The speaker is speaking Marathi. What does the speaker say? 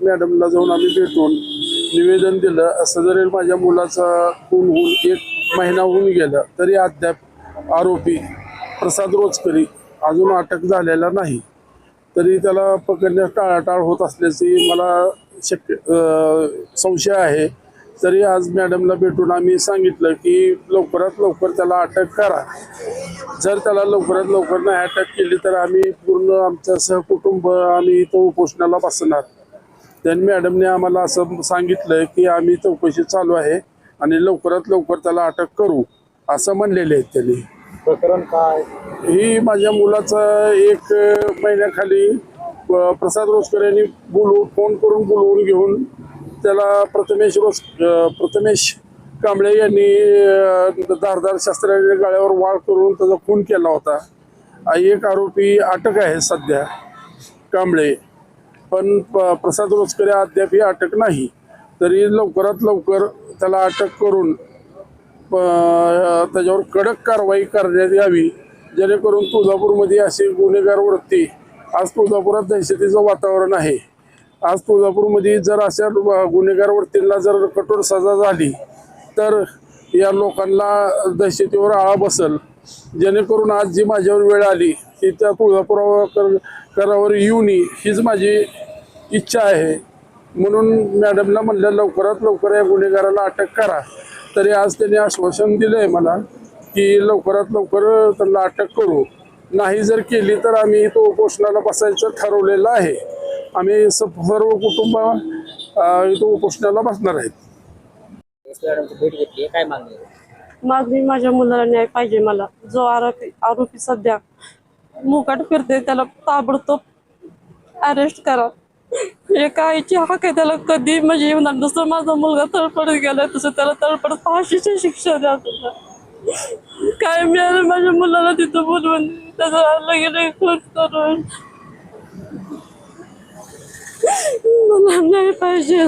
मॅडमला जाऊन आम्ही भेटून निवेदन दिलं. असं जरी माझ्या मुलाचा खून होऊन 1 महिना होऊन गेला तरी अद्याप आरोपी प्रसाद रोचकरी अजून अटक झालेला नाही. तरी त्याला पकडण्यास टाळाटाळ होत असल्याची मला संशय आहे. तरी आज मॅडमला भेटून आम्ही सांगितलं की लवकरात लवकर त्याला अटक करा. जर त्याला लवकरात लवकर नाही अटक केली तर आम्ही पूर्ण आमचं सहकुटुंब आम्ही इथं उपोषणाला बसणार. त्यांनी मॅडमने आम्हाला असं सांगितलं की आम्ही चौकशी चालू आहे आणि लवकरात लवकर त्याला अटक करू असं म्हणलेले आहेत त्यांनी. प्रकरण काय? ही माझ्या मुलाचा 1 महिन्याखाली प्रसाद रोचकर यांनी फोन करून बोलवून घेऊन त्याला प्रथमेश कांबळे यांनी धारदार शस्त्राने गळ्यावर वाळ करून त्याचा खून केला होता. एक आरोपी अटक आहे सध्या कांबळे, पण प्रसाद रोचकर अद्याप अटक नाही. तरी लवकरात लवकर त्याला अटक करून त्याच्यावर कडक कारवाई करण्यात यावी, जेणेकरून तुळजापूरमध्ये अशी गुन्हेगार वृत्ती. आज तुळजापुरात दहशतीचं वातावरण आहे. आज तुळजापूरमध्ये जर अशा गुन्हेगार वृत्तींना जर कठोर सजा झाली तर या लोकांना दहशतीवर आळा बसल. जेणेकरून आज जी माझ्यावर वेळ आली ती त्या तुळजापुरावर येऊ नये हीच माझी इच्छा आहे. म्हणून मॅडमला म्हणलं लवकरात लवकर या गुन्हेगाराला अटक करा. तरी आज त्यांनी आश्वासन दिलं आहे मला की लवकरात लवकर त्यांना अटक करू. नाही जर केली तर आम्ही तो उपोषणाला बसायचं ठरवलेलं आहे. आम्ही सर्व कुटुंब इथं उपोषणाला बसणार आहेत. भेट घेतली काय मागणी? मागणी माझ्या मुलाला न्याय पाहिजे. मला जो आरोपी सध्या मुकाट फिरते त्याला ताबडतोब अरेस्ट करा. एका आईची हक आहे त्याला कधी म्हणजे येणार. जसं माझा मुलगा तळपडत गेलाय तसं त्याला तळपडत फाशीची शिक्षा द्या. काय मिळालं माझ्या मुलाला तिथं बोलवून त्याचा लगेच खून करून मला न्याय पाहिजे.